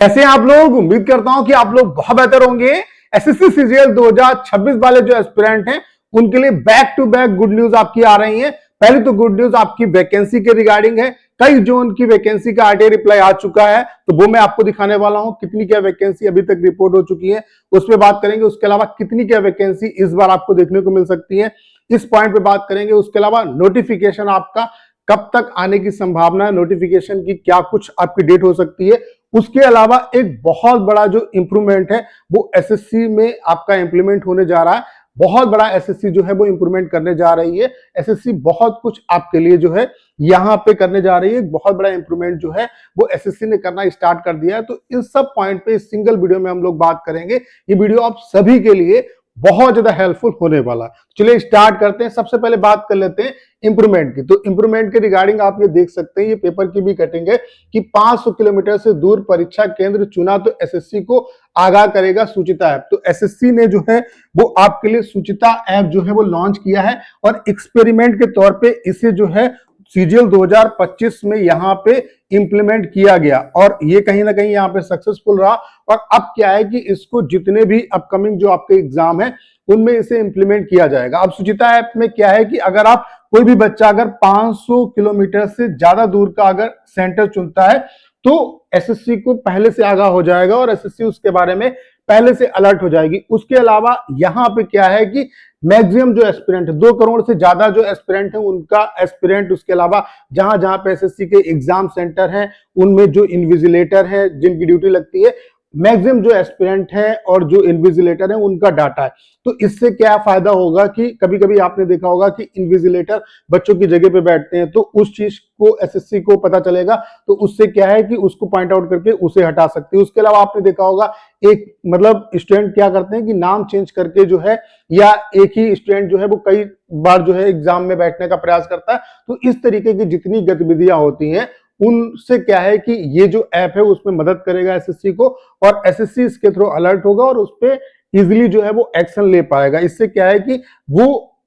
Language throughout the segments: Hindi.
ऐसे आप लोग, उम्मीद करता हूं कि आप लोग बहुत बेहतर होंगे। एसएससी सीजीएल 2026 वाले जो एस्पिरेंट हैं उनके लिए back to back good news आपकी आ रही है। पहली तो गुड न्यूज आपकी वैकेंसी के रिगार्डिंग है। कई जोन की वैकेंसी का आरटीआई रिप्लाई आ चुका है, तो वो मैं आपको दिखाने वाला हूं। कितनी क्या वैकेंसी अभी तक रिपोर्ट हो चुकी है उस पर बात करेंगे। उसके अलावा कितनी क्या वैकेंसी इस बार आपको देखने को मिल सकती है, इस पॉइंट पे बात करेंगे। उसके अलावा नोटिफिकेशन आपका कब तक आने की संभावना है, नोटिफिकेशन की क्या कुछ आपकी डेट हो सकती है। उसके अलावा एक बहुत बड़ा जो इंप्रूवमेंट है वो एसएससी में आपका इंप्लीमेंट होने जा रहा है। बहुत बड़ा एसएससी जो है वो इंप्रूवमेंट करने जा रही है। एसएससी बहुत कुछ आपके लिए जो है यहां पे करने जा रही है। बहुत बड़ा इंप्रूवमेंट जो है वो एसएससी ने करना स्टार्ट कर दिया है। तो इन सब पॉइंट पे इस सिंगल वीडियो में हम लोग बात करेंगे। ये वीडियो आप सभी के लिए बहुत ज्यादा हेल्पफुल होने वाला है। चलिए स्टार्ट करते हैं। सबसे पहले बात कर लेते हैं इंप्रूवमेंट की। तो इंप्रूवमेंट के रिगार्डिंग आप ये देख सकते हैं, ये पेपर की भी कटिंग है कि 500 किलोमीटर से दूर परीक्षा केंद्र चुना तो एसएससी को आगाह करेगा सूचिता ऐप। तो एसएससी ने जो है वो आपके लिए सूचिता ऐप जो है वो लॉन्च किया है और एक्सपेरिमेंट के तौर पे इसे जो है सीजीएल 2025 में यहाँ पे इंप्लीमेंट किया गया और ये कहीं ना कहीं यहाँ पे सक्सेसफुल रहा। और अब क्या है कि इसको जितने भी अपकमिंग जो आपके एग्जाम है उनमें इसे इंप्लीमेंट किया जाएगा। अब सूचिता ऐप में क्या है कि अगर आप कोई भी बच्चा अगर 500 किलोमीटर से ज्यादा दूर का अगर सेंटर चुनता है तो एसएससी को पहले से आगाह हो जाएगा और एसएससी उसके बारे में पहले से अलर्ट हो जाएगी। उसके अलावा यहाँ पे क्या है कि मैक्सिमम जो एस्पिरेंट है, 2 करोड़ से ज्यादा जो एस्पिरेंट है उनका एस्पिरेंट, उसके अलावा जहां जहां पे एसएससी के एग्जाम सेंटर हैं उनमें जो इन्विजिलेटर है जिनकी ड्यूटी लगती है, मैक्सिमम जो एस्पिरेंट है और जो इन्विजिलेटर है उनका डाटा है। तो इससे क्या फायदा होगा कि कभी कभी आपने देखा होगा कि इन्विजिलेटर बच्चों की जगह पे बैठते हैं, तो उस चीज को एसएससी को पता चलेगा, तो उससे क्या है कि उसको पॉइंट आउट करके उसे हटा सकते हैं। उसके अलावा आपने देखा होगा एक मतलब स्टूडेंट क्या करते हैं कि नाम चेंज करके जो है, या एक ही स्टूडेंट जो है वो कई बार जो है एग्जाम में बैठने का प्रयास करता है। तो इस तरीके की जितनी गतिविधियां होती हैं उनसे क्या है कि ये जो ऐप है उसमें मदद करेगा एसएससी को, और एसएससी इसके थ्रू अलर्ट होगा और उस पर इजिली जो है वो एक्शन ले पाएगा। इससे क्या है कि वो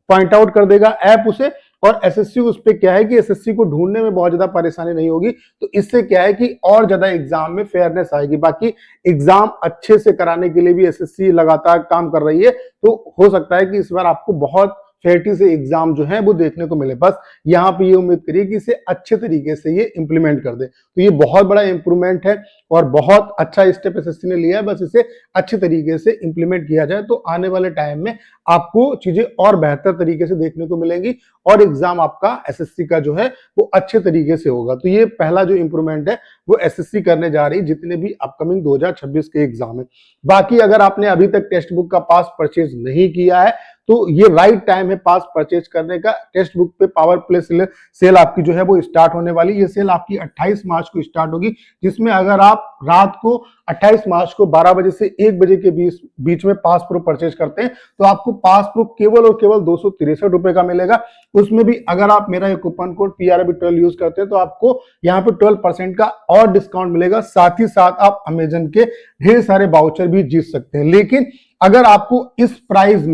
पॉइंट आउट कर देगा ऐप उसे, और एसएससी उस पे क्या है कि एसएससी को ढूंढने में बहुत ज्यादा परेशानी नहीं होगी। तो इससे क्या है कि और ज्यादा एग्जाम में फेयरनेस आएगी। बाकी एग्जाम अच्छे से कराने के लिए भी एसएससी लगातार काम कर रही है, तो हो सकता है कि इस बार आपको बहुत फेयरिटी से एग्जाम जो है वो देखने को मिले। बस यहाँ पे ये उम्मीद करिए कि इसे अच्छे तरीके से ये इंप्लीमेंट कर दे। तो ये बहुत बड़ा इंप्रूवमेंट है और बहुत अच्छा स्टेप एसएससी ने लिया है। बस इसे अच्छे तरीके से इंप्लीमेंट किया जाए तो आने वाले टाइम में आपको चीजें और बेहतर तरीके से देखने को मिलेंगी और एग्जाम आपका एसएससी का जो है वो अच्छे तरीके से होगा। तो ये पहला जो इंप्रूवमेंट है वो एसएससी करने जा रही है जितने भी अपकमिंग 2026 के एग्जाम है। बाकी अगर आपने अभी तक टेक्स्ट बुक का पास परचेज नहीं किया है तो ये राइट टाइम है पास परचेज करने का। टेक्स्ट बुक पे पावर प्ले सेल आपकी जो है वो स्टार्ट होने वाली। ये सेल आपकी 28 मार्च को स्टार्ट होगी, जिसमें अगर आप रात को 28 मार्च को 12 बजे से 1 बजे के बीच में पास प्रो परचेज करते हैं तो आपको पास प्रो केवल और केवल 263 रुपए का मिलेगा। उसमें भी अगर आप मेरा ये कूपन कोड PRB12 यूज करते हैं तो आपको यहाँ पे 12% का और डिस्काउंट मिलेगा। साथ ही साथ आप अमेजन के ढेर सारे वाउचर भी जीत सकते हैं। लेकिन अगर आपको इस प्राइस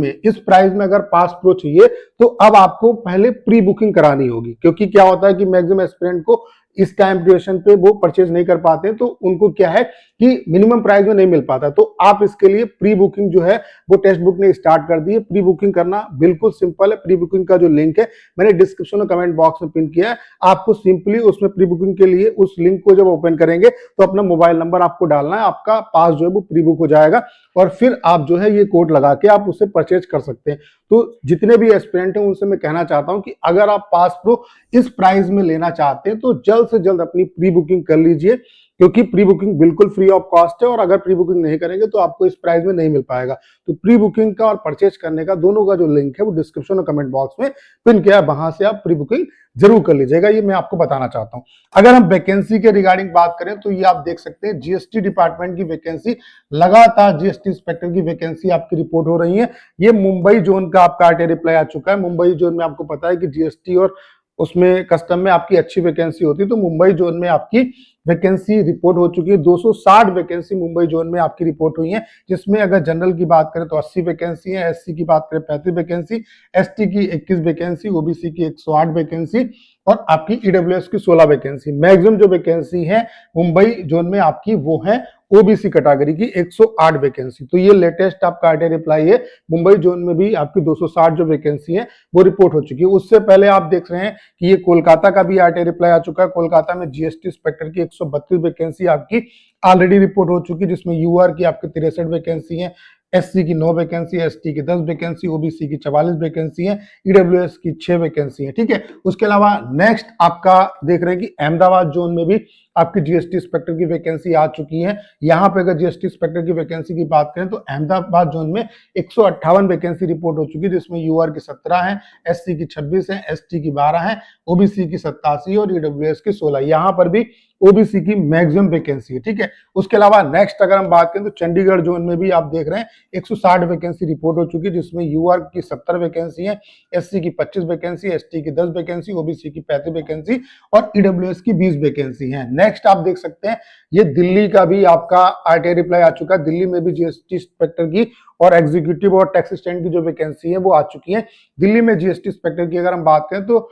में अगर पास प्रो चाहिए तो अब आपको पहले प्री बुकिंग करानी होगी, क्योंकि क्या होता है कि मैक्सिमम एस्पिरेंट को इस टाइम ड्यूरेशन पे वो परचेज नहीं कर पाते हैं, तो उनको क्या है कि मिनिमम प्राइस में नहीं मिल पाता। तो आप इसके लिए प्री बुकिंग जो है वो टेक्स्ट बुक ने स्टार्ट कर दी है। प्री बुकिंग करना बिल्कुल सिंपल है। प्री बुकिंग का जो लिंक है मैंने डिस्क्रिप्शन और कमेंट बॉक्स में पिन किया है। आपको सिंपली उसमें प्री बुकिंग के लिए उस लिंक को जब ओपन करेंगे तो अपना मोबाइल नंबर आपको डालना है, आपका पास जो है वो प्री बुक हो जाएगा और फिर आप जो है ये कोड लगा के आप उसे परचेज कर सकते हैं। तो जितने भी एस्पिरेंट हैं उनसे मैं कहना चाहता हूं कि अगर आप पास प्रो इस प्राइस में लेना चाहते हैं तो जल्द से जल्द अपनी प्री बुकिंग कर लीजिए, क्योंकि प्री बुकिंग बिल्कुल फ्री ऑफ कॉस्ट है और अगर प्री बुकिंग नहीं करेंगे तो आपको इस प्राइस में नहीं मिल पाएगा। तो प्री बुकिंग का और परचेज करने का दोनों का जो लिंक है वो डिस्क्रिप्शन और कमेंट बॉक्स में पिन किया है, वहां से आप प्री बुकिंग जरूर कर लीजिएगा। ये मैं आपको बताना चाहता हूं। अगर हम वैकेंसी के रिगार्डिंग बात करें तो ये आप देख सकते हैं जीएसटी डिपार्टमेंट की वैकेंसी, लगातार जीएसटी इंस्पेक्टर की वैकेंसी आपकी रिपोर्ट हो रही है। ये मुंबई जोन का आपका आरटीआई रिप्लाई आ चुका है। मुंबई जोन में आपको पता है कि जीएसटी और उसमें कस्टम में आपकी अच्छी वैकेंसी होती है, तो मुंबई जोन में आपकी वैकेंसी रिपोर्ट हो चुकी है। 260 वैकेंसी मुंबई जोन में आपकी रिपोर्ट हुई है, जिसमें अगर जनरल की बात करें तो 80 वैकेंसी है, एससी की बात करें 35 वैकेंसी, एसटी की 21 वैकेंसी, ओबीसी की 108 वैकेंसी और आपकी ईडब्ल्यूएस की 16 वैकेंसी। मैक्सिमम जो वैकेंसी है मुंबई जोन में आपकी वो है ओबीसी कैटेगरी की 108 वैकेंसी। तो ये लेटेस्ट आपका आरटीआई रिप्लाई है। मुंबई जोन में भी आपकी 260 जो वैकेंसी है वो रिपोर्ट हो चुकी है। उससे पहले आप देख रहे हैं कि ये कोलकाता का भी आरटीआई रिप्लाई आ चुका है। कोलकाता में जीएसटी इंस्पेक्टर की 132 वैकेंसी आपकी ऑलरेडी रिपोर्ट हो चुकी है, जिसमें यूआर की आपकी 63 वैकेंसी है, एससी की 9 वैकेंसी, एसटी की 10 वैकेंसी, ओबीसी की 44 वैकेंसी है, ईडब्ल्यूएस की 6 वैकेंसी है। ठीक है, उसके अलावा नेक्स्ट आपका देख रहे हैं कि अहमदाबाद जोन में भी आपकी जीएसटी इंस्पेक्टर की वैकेंसी आ चुकी है। यहाँ पे अगर जीएसटी इंस्पेक्टर की वैकेंसी की बात करें तो अहमदाबाद जोन में 158 वैकेंसी रिपोर्ट हो चुकी है, जिसमें यूआर की 17 है, एससी की 26 है, एसटी की 12 है, ओबीसी की 87 और ईडब्ल्यूएस की 16। यहाँ पर भी ओबीसी की मैक्सिमम वैकेंसी है। ठीक है, उसके अलावा नेक्स्ट अगर हम बात करें तो चंडीगढ़ जोन में भी आप देख रहे हैं 160 वैकेंसी रिपोर्ट हो चुकी है, जिसमें यूआर की 70 वैकेंसी है, एससी की 25 वैकेंसी, एसटी की 10 वैकेंसी, ओबीसी की 35 वैकेंसी और ईडब्ल्यूएस की 20 वैकेंसी है। नेक्स्ट आप देख सकते हैं ये दिल्ली का भी आपका आरटीआई रिप्लाई आ चुका है। दिल्ली में भी जीएसटी इंस्पेक्टर की और एग्जीक्यूटिव और टैक्स असिस्टेंट की जो वैकेंसी है वो आ चुकी है। दिल्ली में जीएसटी इंस्पेक्टर की अगर हम बात करें तो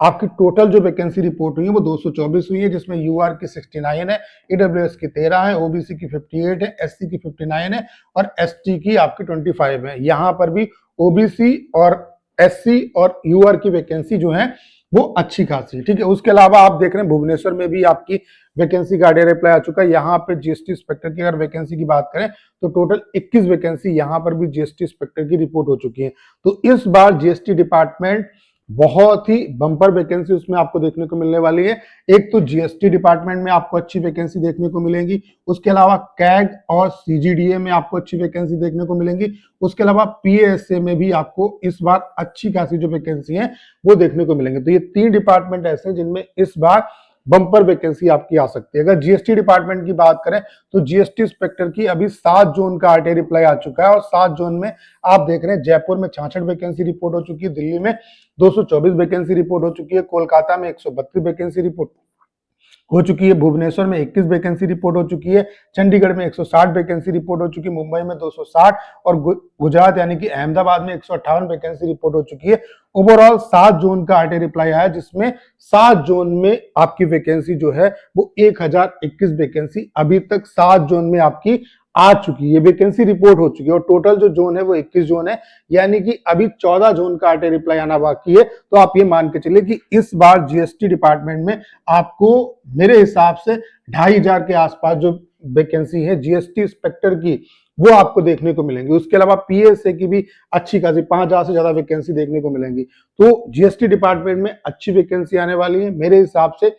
आपकी टोटल जो वैकेंसी रिपोर्ट हुई है वो 224 हुई है, जिसमें यूआर की 69 है, ईडब्ल्यूएस की 13 है, ओबीसी की 58 है, एससी की 59 है और एसटी की आपकी 25 है। यहाँ पर भी ओबीसी और एससी और यूआर की वैकेंसी जो है वो अच्छी खासी है। ठीक है, उसके अलावा आप देख रहे हैं भुवनेश्वर में भी आपकी वैकेंसी का आरटीआई रिप्लाई आ चुका है। यहाँ पे जीएसटी इंस्पेक्टर की अगर वैकेंसी की बात करें तो टोटल 21 वैकेंसी यहाँ पर भी जीएसटी इंस्पेक्टर की रिपोर्ट हो चुकी है। तो इस बार जीएसटी डिपार्टमेंट बहुत ही बम्पर वैकेंसी उसमें आपको देखने को मिलने वाली है। एक तो जीएसटी डिपार्टमेंट में आपको अच्छी वैकेंसी देखने को मिलेगी, उसके अलावा कैग और सीजीडीए में आपको अच्छी वैकेंसी देखने को मिलेंगी, उसके अलावा पीएसए में भी आपको इस बार अच्छी खासी जो वैकेंसी है वो देखने को मिलेंगे। तो ये 3 डिपार्टमेंट ऐसे हैं जिनमें इस बार बम्पर वैकेंसी आपकी आ सकती है। अगर जीएसटी डिपार्टमेंट की बात करें तो जीएसटी इंस्पेक्टर की अभी 7 जोन का आरटीआई रिप्लाई आ चुका है और 7 जोन में आप देख रहे हैं जयपुर में 66 वैकेंसी रिपोर्ट हो चुकी है, दिल्ली में 224 वैकेंसी रिपोर्ट हो चुकी है, कोलकाता में 132 वैकेंसी रिपोर्ट हो चुकी है, भुवनेश्वर में 21 वैकेंसी रिपोर्ट हो चुकी है, चंडीगढ़ में 160 वैकेंसी रिपोर्ट हो चुकी है, मुंबई में 260 और गुजरात यानी कि अहमदाबाद में 158 वैकेंसी रिपोर्ट हो चुकी है। ओवरऑल 7 जोन का आरटीआई रिप्लाई आया, जिसमें 7 जोन में आपकी वैकेंसी जो है वो 1021 वैकेंसी अभी तक 7 जोन में आपकी आ चुकी है, वैकेंसी रिपोर्ट हो चुकी है और टोटल जो जोन है वो 21 जोन है, यानी कि अभी 14 जोन का आरटीआई रिप्लाई आना बाकी है। तो आप ये मान के चलिए कि इस बार जीएसटी डिपार्टमेंट में आपको मेरे हिसाब से 2500 के आसपास जो वैकेंसी है जीएसटी इंस्पेक्टर की वो आपको देखने को मिलेंगी। उसके अलावा पीएसए की भी अच्छी खासी 5000 से ज्यादा वैकेंसी देखने को मिलेंगी। तो जीएसटी डिपार्टमेंट में अच्छी वैकेंसी आने वाली है। मेरे हिसाब से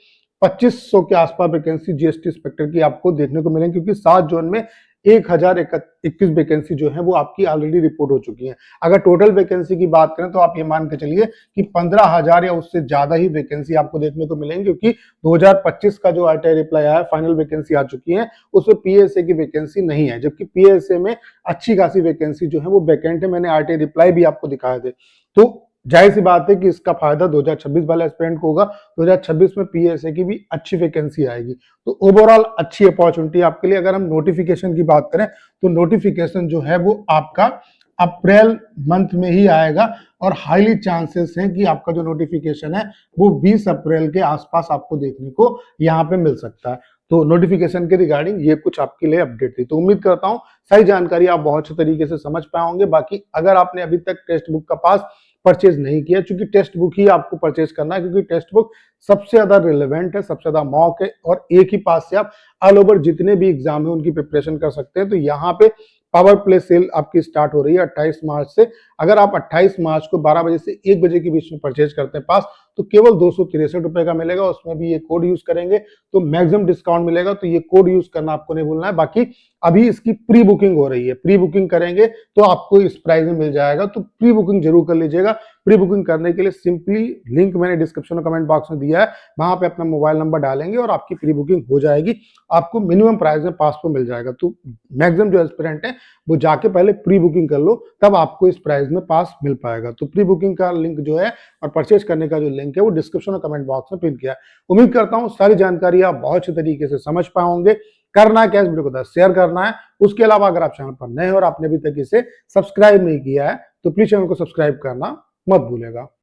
2500 के आसपास वैकेंसी जीएसटी इंस्पेक्टर की आपको देखने को मिलेंगी, क्योंकि 7 जोन में 1021 वैकेंसी जो है वो आपकी ऑलरेडी रिपोर्ट हो चुकी है। अगर टोटल वैकेंसी की बात करें तो आप ये मान के चलिए कि 15,000 या उससे ज्यादा ही वैकेंसी आपको देखने को मिलेंगी, क्योंकि 2025 का जो आरटीआई रिप्लाई आया फाइनल वैकेंसी आ चुकी है, उसमें पीएसए की वैकेंसी नहीं है, जबकि पीएसए में अच्छी खासी वैकेंसी जो है वो वैकेंट है। मैंने आरटीआई रिप्लाई भी आपको दिखाए थे। तो जाहिर सी बात है कि इसका फायदा 2026 वाले एस्पिरेंट को होगा। 2026 में पीएसए की भी अच्छी वैकेंसी आएगी। तो ओवरऑल अच्छी अपॉर्चुनिटी आपके लिए। अगर हम नोटिफिकेशन की बात करें तो नोटिफिकेशन जो है वो आपका अप्रैल मंथ में ही आएगा और हाईली चांसेस हैं कि आपका जो नोटिफिकेशन है वो 20 अप्रैल के आसपास आपको देखने को यहाँ पे मिल सकता है। तो नोटिफिकेशन के रिगार्डिंग ये कुछ आपके लिए अपडेट थी। तो उम्मीद करता हूँ सही जानकारी आप बहुत अच्छे तरीके से समझ पाए होंगे। बाकी अगर आपने अभी तक टेक्स्ट बुक का पास परचेज नहीं किया, चूंकि टेक्स्ट बुक ही आपको परचेज करना है, क्योंकि टेक्स्ट बुक सबसे ज्यादा रिलेवेंट है, सबसे ज्यादा मॉक है और एक ही पास से आप ऑल ओवर जितने भी एग्जाम है उनकी प्रिपरेशन कर सकते हैं। तो यहाँ पे पावर प्ले सेल आपकी स्टार्ट हो रही है 28 मार्च से। अगर आप 28 मार्च को 12 बजे से 1 बजे के बीच में परचेज करते हैं पास, तो केवल 263 रुपए का मिलेगा। उसमें भी ये कोड यूज करेंगे तो मैक्सिमम डिस्काउंट मिलेगा। तो ये कोड यूज करना आपको नहीं भूलना है। बाकी अभी इसकी प्री बुकिंग हो रही है, प्री बुकिंग करेंगे तो आपको इस प्राइस में मिल जाएगा। तो प्री बुकिंग जरूर कर लीजिएगा। प्री बुकिंग करने के लिए सिंपली लिंक मैंने डिस्क्रिप्शन और कमेंट बॉक्स में दिया है, वहां पे अपना मोबाइल नंबर डालेंगे और आपकी प्री बुकिंग हो जाएगी। आपको मिनिमम प्राइस में पास को मिल जाएगा। तो मैक्सिमम जो एस्पिरेंट है वो जाके पहले प्री बुकिंग कर लो, तब आपको इस प्राइस में पास मिल पाएगा। तो प्री बुकिंग का लिंक जो है और परचेज करने का जो लिंक है वो डिस्क्रिप्शन और कमेंट बॉक्स में पिन किया है। उम्मीद करता हूँ सारी जानकारी आप बहुत अच्छे तरीके से समझ पाए होंगे। करना क्या, इस वीडियो को शेयर करना है। उसके अलावा अगर आप चैनल पर नए हो और आपने अभी तक इसे सब्सक्राइब नहीं किया है तो प्लीज चैनल को सब्सक्राइब करना मत भूलेगा।